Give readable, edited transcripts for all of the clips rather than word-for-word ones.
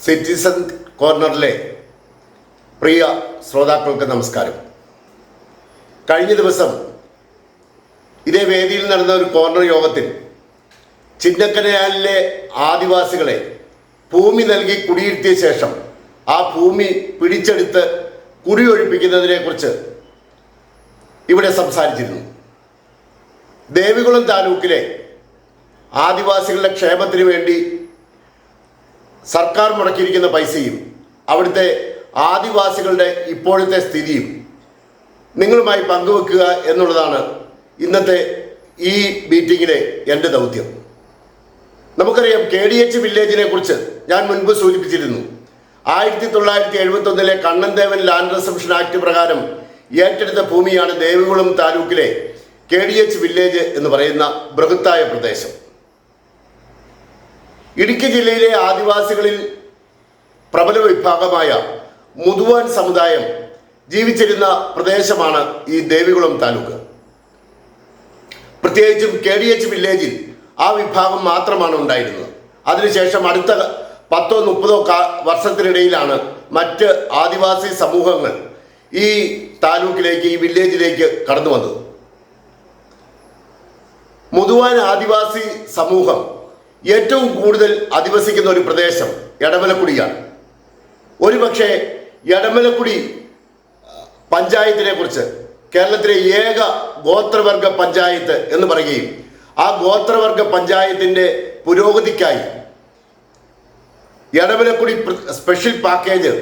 Citizen കോർണറിലെ പ്രിയ ശ്രോതാക്കൾക്ക് നമസ്കാരം. കഴിഞ്ഞ ദിവസം ഇതേ വേദിയിൽ നടന്ന ഒരു കോർണർ യോഗത്തിൽ ചിന്നക്കനാലിലെ ആദിവാസികളെ ഭൂമി നൽകി കുടിയിരുത്തിയ ശേഷം ആ ഭൂമി പിടിച്ചെടുത്ത് കുടിയൊഴിപ്പിക്കുന്നതിനെക്കുറിച്ച് ഇവിടെ സംസാരിച്ചിരുന്നു. ദേവികുളം താലൂക്കിലെ ആദിവാസികളുടെ ക്ഷേമത്തിന് വേണ്ടി സർക്കാർ മുടക്കിയിരിക്കുന്ന പൈസയും അവിടുത്തെ ആദിവാസികളുടെ ഇപ്പോഴത്തെ സ്ഥിതിയും നിങ്ങളുമായി പങ്കുവെക്കുക എന്നുള്ളതാണ് ഇന്നത്തെ ഈ മീറ്റിങ്ങിലെ എൻ്റെ ദൗത്യം. നമുക്കറിയാം, KDH വില്ലേജിനെ കുറിച്ച് ഞാൻ മുൻപ് സൂചിപ്പിച്ചിരുന്നു. 1971 കണ്ണൻദേവൻ ലാൻഡ് റിസർവേഷൻ ആക്ട് പ്രകാരം ഏറ്റെടുത്ത ഭൂമിയാണ് ദേവികുളം താലൂക്കിലെ KDH വില്ലേജ് എന്ന് പറയുന്ന ബൃഹത്തായ പ്രദേശം. ഇടുക്കി ജില്ലയിലെ ആദിവാസികളിൽ പ്രബല വിഭാഗമായ മുതുവാൻ സമുദായം ജീവിച്ചിരുന്ന പ്രദേശമാണ് ഈ ദേവികുളം താലൂക്ക്. പ്രത്യേകിച്ചും KDH വില്ലേജിൽ ആ വിഭാഗം മാത്രമാണ് ഉണ്ടായിരുന്നത്. അതിനുശേഷം അടുത്ത 10-30 വർഷത്തിനിടയിലാണ് മറ്റ് ആദിവാസി സമൂഹങ്ങൾ ഈ താലൂക്കിലേക്ക്, ഈ വില്ലേജിലേക്ക് കടന്നു വന്നത്. മുതുവാൻ ആദിവാസി സമൂഹം ഏറ്റവും കൂടുതൽ അധിവസിക്കുന്ന ഒരു പ്രദേശം എടമലക്കുടിയാണ്. ഒരുപക്ഷെ എടമലക്കുടി പഞ്ചായത്തിനെ കുറിച്ച് കേരളത്തിലെ ഏക ഗോത്രവർഗ പഞ്ചായത്ത് എന്ന് പറയുകയും ആ ഗോത്രവർഗ പഞ്ചായത്തിൻ്റെ പുരോഗതിക്കായി എടമലക്കുടി സ്പെഷ്യൽ പാക്കേജ്,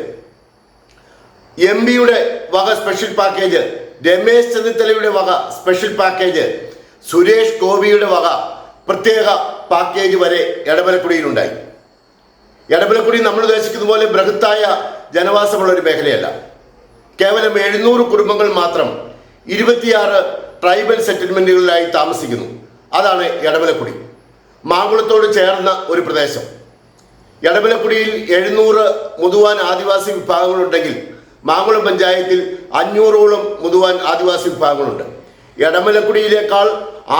MP-യുടെ വക സ്പെഷ്യൽ പാക്കേജ്, രമേശ് ചെന്നിത്തലയുടെ വക സ്പെഷ്യൽ പാക്കേജ്, സുരേഷ് ഗോപിയുടെ വക പ്രത്യേക പാക്കേജ് വരെ എടമലക്കുടിയിലുണ്ടായി. എടമലക്കുടി നമ്മൾ ഉദ്ദേശിക്കുന്ന പോലെ ബൃഹത്തായ ജനവാസമുള്ള ഒരു മേഖലയല്ല. കേവലം 700 കുടുംബങ്ങൾ മാത്രം 26 ട്രൈബൽ സെറ്റിൽമെൻറ്റുകളിലായി താമസിക്കുന്നു. അതാണ് എടമലക്കുടി. മാങ്കുളത്തോട് ചേർന്ന ഒരു പ്രദേശം. എടമലക്കുടിയിൽ 700 മുതുവാൻ ആദിവാസി വിഭാഗങ്ങളുണ്ടെങ്കിൽ മാങ്കുളം പഞ്ചായത്തിൽ 500ഓളം മുതുവാൻ ആദിവാസി വിഭാഗങ്ങളുണ്ട്. എടമലക്കുടിയിലേക്കാൾ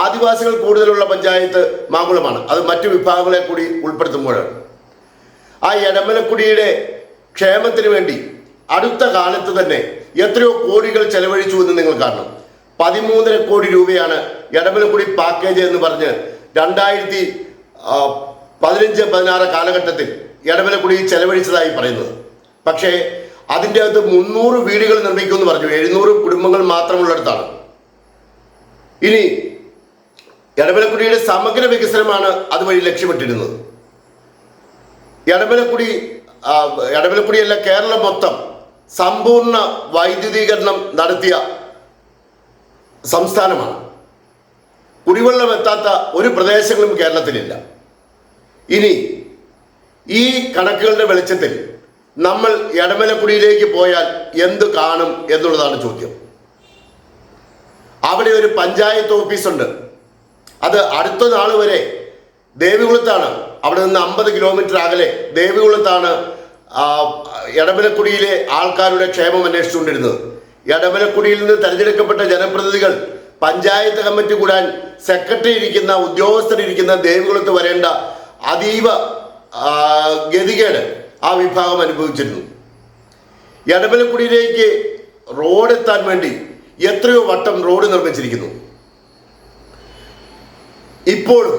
ആദിവാസികൾ കൂടുതലുള്ള പഞ്ചായത്ത് മാങ്കുളമാണ്. അത് മറ്റു വിഭാഗങ്ങളെ കൂടി ഉൾപ്പെടുത്തുമ്പോഴാണ്. ആ എടമലക്കുടിയുടെ ക്ഷേമത്തിന് വേണ്ടി അടുത്ത കാലത്ത് തന്നെ എത്രയോ കോടികൾ ചെലവഴിച്ചു എന്ന് നിങ്ങൾ കാണണം. 13.5 കോടി രൂപയാണ് എടമലക്കുടി പാക്കേജ് എന്ന് പറഞ്ഞ് 2015-16 കാലഘട്ടത്തിൽ എടമലക്കുടി ചെലവഴിച്ചതായി പറയുന്നത്. പക്ഷേ അതിൻ്റെ അകത്ത് 300 വീടുകൾ നിർമ്മിക്കുമെന്ന് പറഞ്ഞു. 700 കുടുംബങ്ങൾ മാത്രമുള്ളിടത്താണ്. ഇനി എടമലക്കുടിയുടെ സമഗ്ര വികസനമാണ് അതുവഴി ലക്ഷ്യമിട്ടിരുന്നത്. എടമലക്കുടിയല്ല, കേരളം മൊത്തം സമ്പൂർണ്ണ വൈദ്യുതീകരണം നടത്തിയ സംസ്ഥാനമാണ്. കുടിവെള്ളം എത്താത്ത ഒരു പ്രദേശങ്ങളും കേരളത്തിലില്ല. ഇനി ഈ കണക്കുകളുടെ വെളിച്ചത്തിൽ നമ്മൾ എടമലക്കുടിയിലേക്ക് പോയാൽ എന്ത് കാണും എന്നുള്ളതാണ് ചോദ്യം. അവിടെ ഒരു പഞ്ചായത്ത് ഓഫീസുണ്ട്. അത് അടുത്ത നാൾ വരെ ദേവികുളത്താണ്. അവിടെ നിന്ന് 50 കിലോമീറ്റർ അകലെ ദേവികുളത്താണ് എടമലക്കുടിയിലെ ആൾക്കാരുടെ ക്ഷേമം അന്വേഷിച്ചുകൊണ്ടിരുന്നത്. എടമലക്കുടിയിൽ നിന്ന് തെരഞ്ഞെടുക്കപ്പെട്ട ജനപ്രതിനിധികൾ പഞ്ചായത്ത് കമ്മിറ്റി കൂടാൻ സെക്രട്ടറി ഇരിക്കുന്ന, ഉദ്യോഗസ്ഥരിരിക്കുന്ന ദേവികുളത്ത് വരേണ്ട അതീവ ഗതികേട് ആ വിഭാഗം അനുഭവിച്ചിരുന്നു. എടമലക്കുടിയിലേക്ക് റോഡ് എത്താൻ വേണ്ടി എത്രയോ വട്ടം റോഡ് നിർമ്മിച്ചിരിക്കുന്നു. ഇപ്പോഴും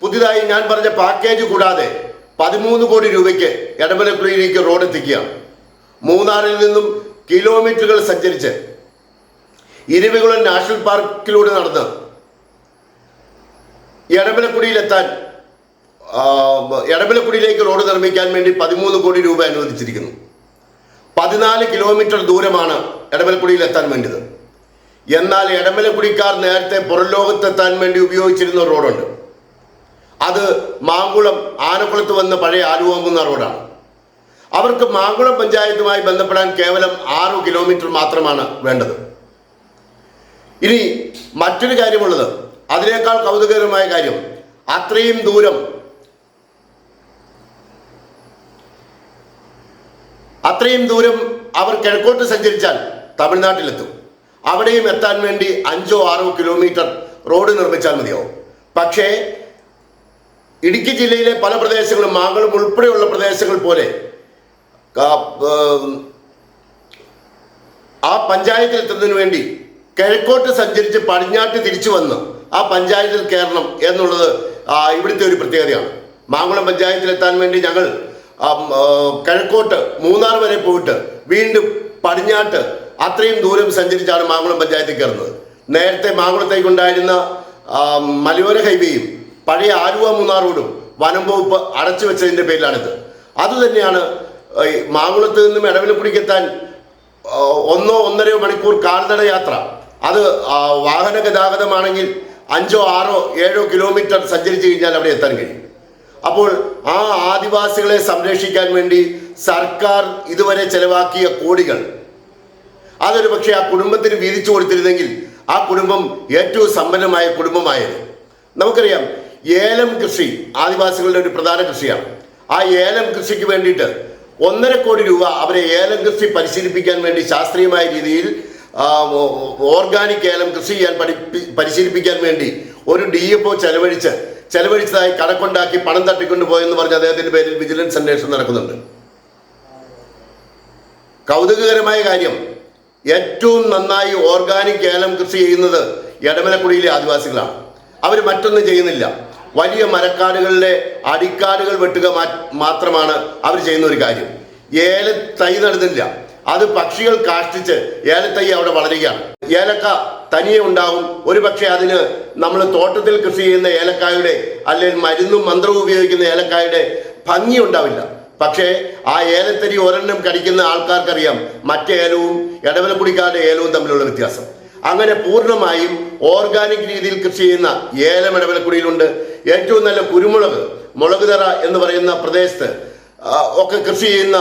പുതിയതായി ഞാൻ പറഞ്ഞ പാക്കേജ് കൂടാതെ 13 കോടി രൂപയ്ക്ക് എടമലക്കുടിയിലേക്ക് റോഡ് എത്തിക്കുകയാണ്. മൂന്നാറിൽ നിന്നും കിലോമീറ്ററുകൾ സഞ്ചരിച്ച് ഇരവികുളം നാഷണൽ പാർക്കിലൂടെ നടന്ന് എടമലക്കുടിയിലേക്ക് റോഡ് നിർമ്മിക്കാൻ വേണ്ടി 13 കോടി രൂപ അനുവദിച്ചിരിക്കുന്നു. 14 കിലോമീറ്റർ ദൂരമാണ് എടമലക്കുടിയിൽ എത്താൻ വേണ്ടത്. എന്നാൽ എടമലക്കുടിക്കാർ നേരത്തെ പുറം ലോകത്തെത്താൻ വേണ്ടി ഉപയോഗിച്ചിരുന്ന റോഡുണ്ട്. അത് മാങ്കുളം ആനക്കുളത്ത് വന്ന് പഴയ ആലുവമ്പുന്ന റോഡാണ്. അവർക്ക് മാങ്കുളം പഞ്ചായത്തുമായി ബന്ധപ്പെടാൻ കേവലം 6 കിലോമീറ്റർ മാത്രമാണ് വേണ്ടത്. ഇനി മറ്റൊരു കാര്യമുള്ളത്, അതിനേക്കാൾ കൗതുകകരമായ കാര്യം, അത്രയും ദൂരം അവർ കിഴക്കോട്ട് സഞ്ചരിച്ചാൽ തമിഴ്നാട്ടിലെത്തും. അവിടെയും എത്താൻ വേണ്ടി 5-6 കിലോമീറ്റർ റോഡ് നിർമ്മിച്ചാൽ മതിയാവും. പക്ഷേ ഇടുക്കി ജില്ലയിലെ പല പ്രദേശങ്ങളും, മാങ്കുളം ഉൾപ്പെടെയുള്ള പ്രദേശങ്ങൾ പോലെ ആ പഞ്ചായത്തിൽ എത്തുന്നതിന് വേണ്ടി കിഴക്കോട്ട് സഞ്ചരിച്ച് പടിഞ്ഞാട്ട് തിരിച്ചു വന്ന് ആ പഞ്ചായത്തിൽ കയറണം എന്നുള്ളത് ഇവിടുത്തെ ഒരു പ്രത്യേകതയാണ്. മാങ്കുളം പഞ്ചായത്തിലെത്താൻ വേണ്ടി ഞങ്ങൾ കിഴക്കോട്ട് മൂന്നാർ വരെ പോയിട്ട് വീണ്ടും പടിഞ്ഞാട്ട് അത്രയും ദൂരം സഞ്ചരിച്ചാണ് മാങ്കുളം പഞ്ചായത്തിൽ കയറുന്നത്. നേരത്തെ മാങ്കുളത്തേക്കുണ്ടായിരുന്ന മലയോര ഹൈവേയും പഴയ ആലുവ മൂന്നാർ റോഡും വനം വകുപ്പ് അടച്ചു വെച്ചതിൻ്റെ പേരിലാണിത്. അതുതന്നെയാണ് മാങ്കുളത്ത് നിന്നും എടവലക്കുടിക്കെത്താൻ 1-1.5 മണിക്കൂർ കാൽനട യാത്ര. അത് വാഹന ഗതാഗതമാണെങ്കിൽ 5-6-7 കിലോമീറ്റർ സഞ്ചരിച്ചു കഴിഞ്ഞാൽ അവിടെ എത്താൻ കഴിയും. അപ്പോൾ ആ ആദിവാസികളെ സംരക്ഷിക്കാൻ വേണ്ടി സർക്കാർ ഇതുവരെ ചെലവാക്കിയ കോടികൾ അതൊരു പക്ഷേ ആ കുടുംബത്തിന് വീതിച്ചു കൊടുത്തിരുന്നെങ്കിൽ ആ കുടുംബം ഏറ്റവും സമ്പന്നമായ കുടുംബമായത്. നമുക്കറിയാം, ഏലം കൃഷി ആദിവാസികളുടെ ഒരു പ്രധാന കൃഷിയാണ്. ആ ഏലം കൃഷിക്ക് വേണ്ടിയിട്ട് 1.5 കോടി രൂപ അവരെ ഏലം കൃഷി പരിശീലിപ്പിക്കാൻ വേണ്ടി ശാസ്ത്രീയമായ രീതിയിൽ ഓർഗാനിക് ഏലം കൃഷി ചെയ്യാൻ പരിശീലിപ്പിക്കാൻ വേണ്ടി ഒരു DFO ചെലവഴിച്ചതായി കണക്കുണ്ടാക്കി പണം തട്ടിക്കൊണ്ടു പോയെന്ന് പറഞ്ഞ് അദ്ദേഹത്തിന്റെ പേരിൽ വിജിലൻസ് അന്വേഷണം നടക്കുന്നുണ്ട്. കൗതുകകരമായ കാര്യം, ഏറ്റവും നന്നായി ഓർഗാനിക് ഏലം കൃഷി ചെയ്യുന്നത് എടമലക്കുടിയിലെ ആദിവാസികളാണ്. അവർ മറ്റൊന്നും ചെയ്യുന്നില്ല. വലിയ മരക്കാടുകളിലെ അടിക്കാടുകൾ വെട്ടുക മാത്രമാണ് അവർ ചെയ്യുന്ന ഒരു കാര്യം. ഏലത്തൈ നടുന്നില്ല, അത് പക്ഷികൾ കാഷ്ടിച്ച് ഏലത്തൈ അവിടെ വളരുകയാണ്. ഏലക്ക തനിയെ ഉണ്ടാവും. ഒരു പക്ഷേ അതിന് നമ്മൾ തോട്ടത്തിൽ കൃഷി ചെയ്യുന്ന ഏലക്കായുടെ അല്ലെങ്കിൽ മരുന്നും മന്ത്രവും ഉപയോഗിക്കുന്ന ഏലക്കായുടെ ഭംഗി ഉണ്ടാവില്ല. പക്ഷേ ആ ഏലത്തരി ഒരെണ്ണം കടിക്കുന്ന ആൾക്കാർക്കറിയാം മറ്റേ ഏലവും എടവലക്കുടിക്കാരുടെ ഏലവും തമ്മിലുള്ള വ്യത്യാസം. അങ്ങനെ പൂർണ്ണമായും ഓർഗാനിക് രീതിയിൽ കൃഷി ചെയ്യുന്ന ഏലം എടവലക്കുടിയിലുണ്ട്. ഏറ്റവും നല്ല മുളകുതറ എന്ന് പറയുന്ന പ്രദേശത്ത് ഒക്കെ കൃഷി ചെയ്യുന്ന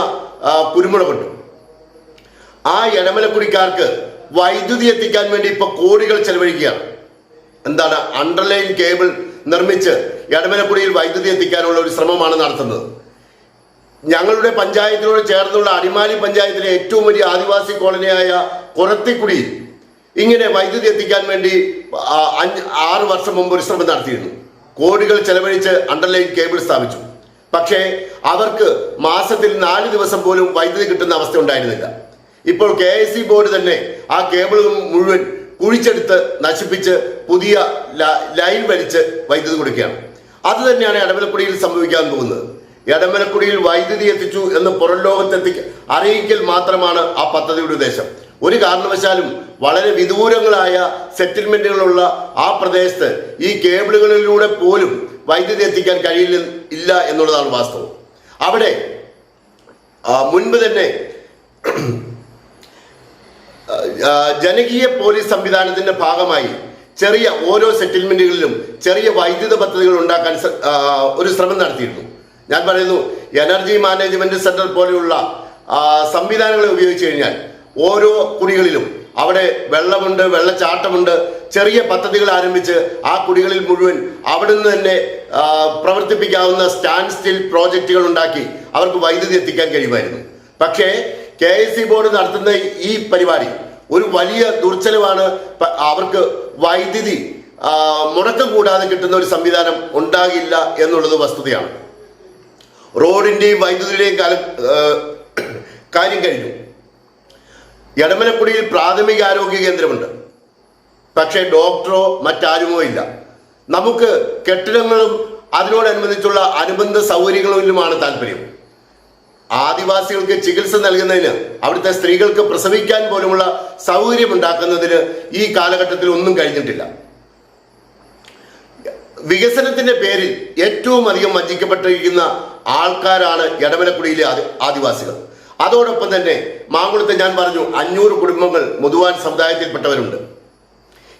കുരുമുളകുണ്ട്. ആ എടമലക്കുടിക്കാർക്ക് വൈദ്യുതി എത്തിക്കാൻ വേണ്ടി ഇപ്പൊ കോടികൾ ചെലവഴിക്കുകയാണ്. എന്താണ്, അണ്ടർലൈൻ കേബിൾ നിർമ്മിച്ച് എടമലക്കുടിയിൽ വൈദ്യുതി എത്തിക്കാനുള്ള ഒരു ശ്രമമാണ് നടത്തുന്നത്. ഞങ്ങളുടെ പഞ്ചായത്തിനോട് ചേർന്നുള്ള അടിമാലി പഞ്ചായത്തിലെ ഏറ്റവും വലിയ ആദിവാസി കോളനിയായ കുറത്തിക്കുടിയിൽ ഇങ്ങനെ വൈദ്യുതി എത്തിക്കാൻ വേണ്ടി 6 വർഷം മുമ്പ് ഒരു ശ്രമം നടത്തിയിരുന്നു. കോടികൾ ചെലവഴിച്ച് അണ്ടർലൈൻ കേബിൾ സ്ഥാപിച്ചു. പക്ഷേ അവർക്ക് മാസത്തിൽ 4 ദിവസം പോലും വൈദ്യുതി കിട്ടുന്ന അവസ്ഥ ഉണ്ടായിരുന്നില്ല. ഇപ്പോൾ KIC ബോർഡ് തന്നെ ആ കേബിൾ മുഴുവൻ കുഴിച്ചെടുത്ത് നശിപ്പിച്ച് പുതിയ ലൈൻ വലിച്ച് വൈദ്യുതി കൊടുക്കുകയാണ്. അത് തന്നെയാണ് എടമലക്കുടിയിൽ സംഭവിക്കാൻ പോകുന്നത്. എടമലക്കുടിയിൽ വൈദ്യുതി എത്തിച്ചു എന്ന് പുറം ലോകത്തെത്തി അറിയിക്കൽ മാത്രമാണ് ആ പദ്ധതിയുടെ ഉദ്ദേശം. ഒരു കാരണവശാലും വളരെ വിദൂരങ്ങളായ സെറ്റിൽമെന്റുകളുള്ള ആ പ്രദേശത്ത് ഈ കേബിളുകളിലൂടെ പോലും വൈദ്യുതി എത്തിക്കാൻ കഴിയില്ല എന്നുള്ളതാണ് വാസ്തവം. അവിടെ മുൻപ് തന്നെ ജനകീയ പോലീസ് സംവിധാനത്തിന്റെ ഭാഗമായി ചെറിയ ഓരോ സെറ്റിൽമെന്റുകളിലും ചെറിയ വൈദ്യുത പദ്ധതികൾ ഉണ്ടാക്കാൻ ഒരു ശ്രമം നടത്തിയിരുന്നു. ഞാൻ പറയുന്നു, എനർജി മാനേജ്മെന്റ് സെന്റർ പോലെയുള്ള സംവിധാനങ്ങൾ ഉപയോഗിച്ച് കഴിഞ്ഞാൽ ഓരോ കുടികളിലും അവിടെ വെള്ളമുണ്ട്, വെള്ളച്ചാട്ടമുണ്ട്. ചെറിയ പദ്ധതികൾ ആരംഭിച്ച് ആ കുടികളിൽ മുഴുവൻ അവിടെ നിന്ന് തന്നെ പ്രവർത്തിപ്പിക്കാവുന്ന സ്റ്റാൻഡ് സ്റ്റിൽ പ്രോജക്റ്റുകൾ ഉണ്ടാക്കി അവർക്ക് വൈദ്യുതി എത്തിക്കാൻ കഴിയുമായിരുന്നു. പക്ഷേ KIC ബോർഡ് നടത്തുന്ന ഈ പരിപാടി ഒരു വലിയ ദുർച്ചലവാണ്. അവർക്ക് വൈദ്യുതി മുടക്കം കൂടാതെ കിട്ടുന്ന ഒരു സംവിധാനം ഉണ്ടാകില്ല എന്നുള്ളത് വസ്തുതയാണ്. റോഡിന്റെയും വൈദ്യുതിയുടെയും കാര്യം കഴിഞ്ഞു. എടമലക്കുടിയിൽ പ്രാഥമിക ആരോഗ്യ കേന്ദ്രമുണ്ട്, പക്ഷേ ഡോക്ടറോ മറ്റാരുമോ ഇല്ല. നമുക്ക് കെട്ടിടങ്ങളും അതിനോടനുബന്ധിച്ചുള്ള അനുബന്ധ സൗകര്യങ്ങളിലുമാണ് താല്പര്യം. ആദിവാസികൾക്ക് ചികിത്സ നൽകുന്നതിന്, അവിടുത്തെ സ്ത്രീകൾക്ക് പ്രസവിക്കാൻ പോലുമുള്ള സൗകര്യം ഉണ്ടാക്കുന്നതിന് ഈ കാലഘട്ടത്തിൽ ഒന്നും കഴിഞ്ഞിട്ടില്ല. വികസനത്തിന്റെ പേരിൽ ഏറ്റവും അധികം വഞ്ചിക്കപ്പെട്ടിരിക്കുന്ന ആൾക്കാരാണ് എടമലക്കുടിയിലെ ആദിവാസികൾ. അതോടൊപ്പം തന്നെ മാങ്കുളത്ത് ഞാൻ പറഞ്ഞു 500 കുടുംബങ്ങൾ മുതുവാൻ സമുദായത്തിൽപ്പെട്ടവരുണ്ട്.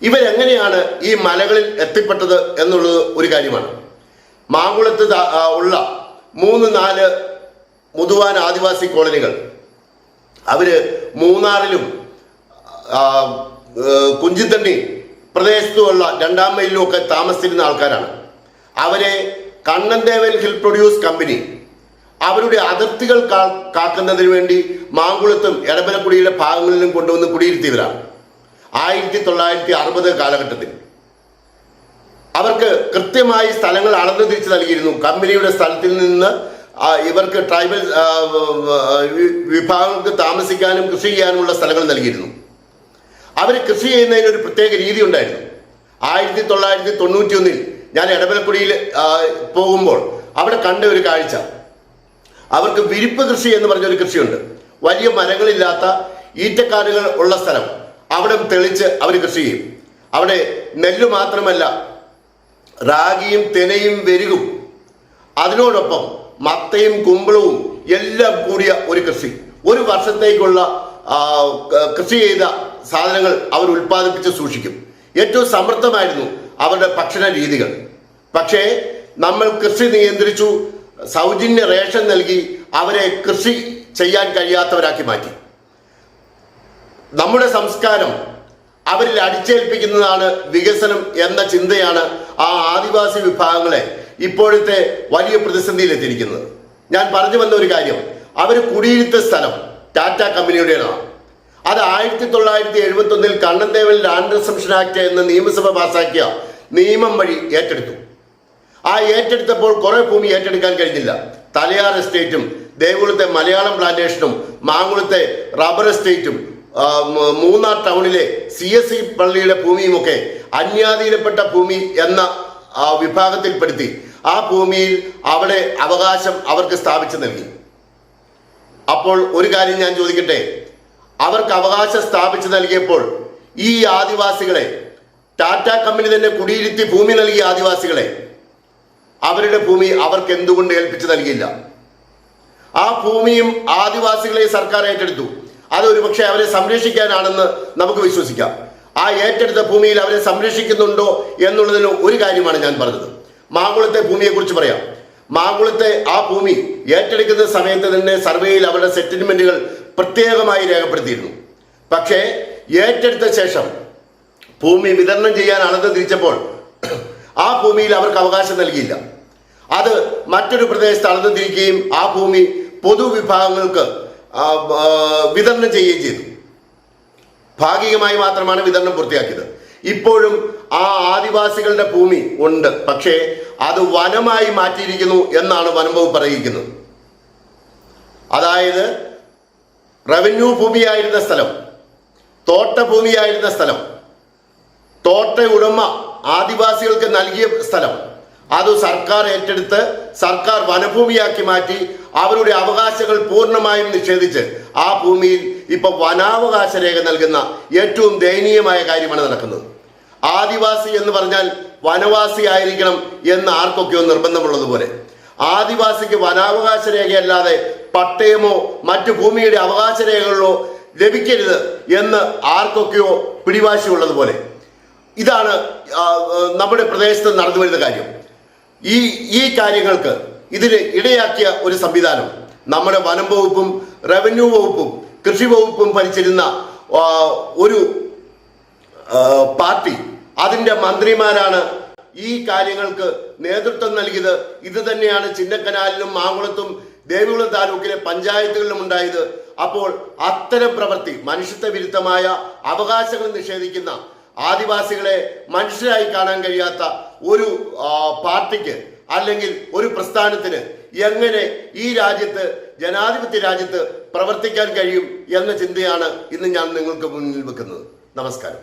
ഇവരെങ്ങനെയാണ് ഈ മലകളിൽ എത്തിപ്പെട്ടത് എന്നുള്ളത് ഒരു കാര്യമാണ്. മാങ്കുളത്ത് ഉള്ള 3-4 മുതുവാൻ ആദിവാസി കോളനികൾ അവര് മൂന്നാറിലും കുഞ്ചിത്തണ്ണി പ്രദേശത്തുമുള്ള 2-ാം മൈലിലും ഒക്കെ താമസിച്ചിരുന്ന ആൾക്കാരാണ്. അവരെ കണ്ണൻദേവൻ ഹിൽ പ്രൊഡ്യൂസ് കമ്പനി അവരുടെ അതിർത്തികൾ കാക്കുന്നതിന് വേണ്ടി മാങ്കുളത്തും എടമലക്കുടിയുടെ ഭാഗങ്ങളിലും കൊണ്ടുവന്ന് കുടിയിരുത്തിയവരാണ്. 1960 കാലഘട്ടത്തിൽ അവർക്ക് കൃത്യമായി സ്ഥലങ്ങൾ അളന്നു തിരിച്ചു നൽകിയിരുന്നു. കമ്പനിയുടെ സ്ഥലത്തിൽ നിന്ന് ഇവർക്ക് ട്രൈബൽ വിഭാഗങ്ങൾക്ക് താമസിക്കാനും കൃഷി ചെയ്യാനുമുള്ള സ്ഥലങ്ങൾ നൽകിയിരുന്നു. അവർ കൃഷി ചെയ്യുന്നതിന് ഒരു പ്രത്യേക രീതി ഉണ്ടായിരുന്നു. 1991 ഞാൻ എടമലക്കുടിയിൽ പോകുമ്പോൾ അവിടെ കണ്ട ഒരു കാഴ്ച, അവർക്ക് വിരിപ്പ് കൃഷി എന്ന് പറഞ്ഞൊരു കൃഷിയുണ്ട്. വലിയ മരങ്ങളില്ലാത്ത ഈറ്റക്കാടുകൾ ഉള്ള സ്ഥലം, അവിടെ തെളിച്ച് അവർ കൃഷി ചെയ്യും. അവിടെ നെല്ല് മാത്രമല്ല, റാഗിയും തെനയും വെരുകും, അതിനോടൊപ്പം മത്തയും കുമ്പളവും എല്ലാം കൂടിയ ഒരു കൃഷി. ഒരു വർഷത്തേക്കുള്ള കൃഷി ചെയ്ത സാധനങ്ങൾ അവർ ഉൽപ്പാദിപ്പിച്ച് സൂക്ഷിക്കും. ഏറ്റവും സമൃദ്ധമായിരുന്നു അവരുടെ ഭക്ഷണ രീതികൾ. പക്ഷേ നമ്മൾ കൃഷി നിയന്ത്രിച്ചു, സൗജന്യ റേഷൻ നൽകി അവരെ കൃഷി ചെയ്യാൻ കഴിയാത്തവരാക്കി മാറ്റി. നമ്മുടെ സംസ്കാരം അവരിൽ അടിച്ചേൽപ്പിക്കുന്നതാണ് വികസനം എന്ന ചിന്തയാണ് ആ ആദിവാസി വിഭാഗങ്ങളെ ഇപ്പോഴത്തെ വലിയ പ്രതിസന്ധിയിലെത്തിയിരിക്കുന്നത്. ഞാൻ പറഞ്ഞു വന്ന ഒരു കാര്യം, അവർ കുടിയിരുത്ത സ്ഥലം ടാറ്റ കമ്പനിയുടേതാണ്. അത് 1971 കണ്ണൻദേവൻ ലാൻഡ് റിസംഷൻ ആക്ട് എന്ന നിയമസഭ പാസാക്കിയ നിയമം വഴി ഏറ്റെടുത്തു. ആ ഏറ്റെടുത്തപ്പോൾ കുറെ ഭൂമി ഏറ്റെടുക്കാൻ കഴിഞ്ഞില്ല. തലയാർ എസ്റ്റേറ്റും ദേവികുളത്തെ മലയാളം പ്ലാന്റേഷനും മാങ്കുളത്തെ റബ്ബർ എസ്റ്റേറ്റും മൂന്നാർ ടൗണിലെ CSE പള്ളിയുടെ ഭൂമിയുമൊക്കെ അന്യാധീനപ്പെട്ട ഭൂമി എന്ന വിഭാഗത്തിൽപ്പെടുത്തി ആ ഭൂമിയിൽ അവിടെ അവകാശം അവർക്ക് സ്ഥാപിച്ചു നൽകി. അപ്പോൾ ഒരു കാര്യം ഞാൻ ചോദിക്കട്ടെ, അവർക്ക് അവകാശം സ്ഥാപിച്ചു നൽകിയപ്പോൾ ഈ ആദിവാസികളെ, ടാറ്റ കമ്പനി തന്നെ കുടിയിരുത്തി ഭൂമി നൽകിയ ആദിവാസികളെ, അവരുടെ ഭൂമി അവർക്ക് എന്തുകൊണ്ട് ഏൽപ്പിച്ചു നൽകിയില്ല? ആ ഭൂമിയും ആദിവാസികളെ സർക്കാർ ഏറ്റെടുത്തു. അത് ഒരുപക്ഷെ അവരെ സംരക്ഷിക്കാനാണെന്ന് നമുക്ക് വിശ്വസിക്കാം. ആ ഏറ്റെടുത്ത ഭൂമിയിൽ അവരെ സംരക്ഷിക്കുന്നുണ്ടോ എന്നുള്ളതിന് ഒരു കാര്യമാണ് ഞാൻ പറഞ്ഞത്. മാങ്കുളത്തെ ഭൂമിയെക്കുറിച്ച് പറയാം. മാങ്കുളത്തെ ആ ഭൂമി ഏറ്റെടുക്കുന്ന സമയത്ത് തന്നെ സർവേയിൽ അവരുടെ സെറ്റിൽമെന്റുകൾ പ്രത്യേകമായി രേഖപ്പെടുത്തിയിരുന്നു. പക്ഷേ ഏറ്റെടുത്ത ശേഷം ഭൂമി വിതരണം ചെയ്യാൻ അളന്ന് തിരിച്ചപ്പോൾ ആ ഭൂമിയിൽ അവർക്ക് അവകാശം നൽകിയില്ല. അത് മറ്റൊരു പ്രദേശത്ത് അളന്ന് തിരിക്കുകയും ആ ഭൂമി പൊതുവിഭാഗങ്ങൾക്ക് വിതരണം ചെയ്യുകയും ചെയ്തു. ഭാഗികമായി മാത്രമാണ് വിതരണം പൂർത്തിയാക്കിയത്. ഇപ്പോഴും ആ ആദിവാസികളുടെ ഭൂമി ഉണ്ട്, പക്ഷേ അത് വനമായി മാറ്റിയിരിക്കുന്നു എന്നാണ് വനം വകുപ്പ് അറിയിക്കുന്നത്. അതായത് റവന്യൂ ഭൂമിയായിരുന്ന സ്ഥലം, തോട്ടഭൂമിയായിരുന്ന സ്ഥലം, തോട്ട ഉടമ ആദിവാസികൾക്ക് നൽകിയ സ്ഥലം, അത് സർക്കാർ ഏറ്റെടുത്ത് സർക്കാർ വനഭൂമിയാക്കി മാറ്റി അവരുടെ അവകാശങ്ങൾ പൂർണ്ണമായും നിഷേധിച്ച് ആ ഭൂമിയിൽ ഇപ്പൊ വനാവകാശ രേഖ നൽകുന്ന ഏറ്റവും ദയനീയമായ കാര്യമാണ് നടക്കുന്നത്. ആദിവാസി എന്ന് പറഞ്ഞാൽ വനവാസി ആയിരിക്കണം എന്ന് ആർക്കൊക്കെയോ നിർബന്ധമുള്ളതുപോലെ ആദിവാസിക്ക് വനാവകാശ രേഖയല്ലാതെ പട്ടയമോ മറ്റു ഭൂമിയുടെ അവകാശ രേഖകളോ ലഭിക്കരുത് എന്ന് ആർക്കൊക്കെയോ പിടിവാശിയുള്ളതുപോലെ ഇതാണ് നമ്മുടെ പ്രദേശത്ത് നടന്നു വരുന്ന കാര്യം. ഈ കാര്യങ്ങൾക്ക് ഇതിന് ഇടയാക്കിയ ഒരു സംവിധാനം നമ്മുടെ വനം വകുപ്പും റവന്യൂ വകുപ്പും കൃഷി വകുപ്പും ഭരിച്ചിരുന്ന ഒരു പാർട്ടി, അതിൻ്റെ മന്ത്രിമാരാണ് ഈ കാര്യങ്ങൾക്ക് നേതൃത്വം നൽകിയത്. ഇത് തന്നെയാണ് ചിന്നക്കനാലിലും മാങ്കുളത്തും ദേവികുളം താലൂക്കിലെ പഞ്ചായത്തുകളിലും ഉണ്ടായത്. അപ്പോൾ അത്തരം പ്രവൃത്തി, മനുഷ്യത്വ വിരുദ്ധമായ അവകാശങ്ങൾ നിഷേധിക്കുന്ന, ആദിവാസികളെ മനുഷ്യരായി കാണാൻ കഴിയാത്ത ഒരു പാർട്ടിക്ക് അല്ലെങ്കിൽ ഒരു പ്രസ്ഥാനത്തിന് എങ്ങനെ ഈ രാജ്യത്ത്, ജനാധിപത്യ രാജ്യത്ത് പ്രവർത്തിക്കാൻ കഴിയും എന്ന ചിന്തയാണ് ഇന്ന് ഞാൻ നിങ്ങൾക്ക് മുന്നിൽ വെക്കുന്നത്. നമസ്കാരം.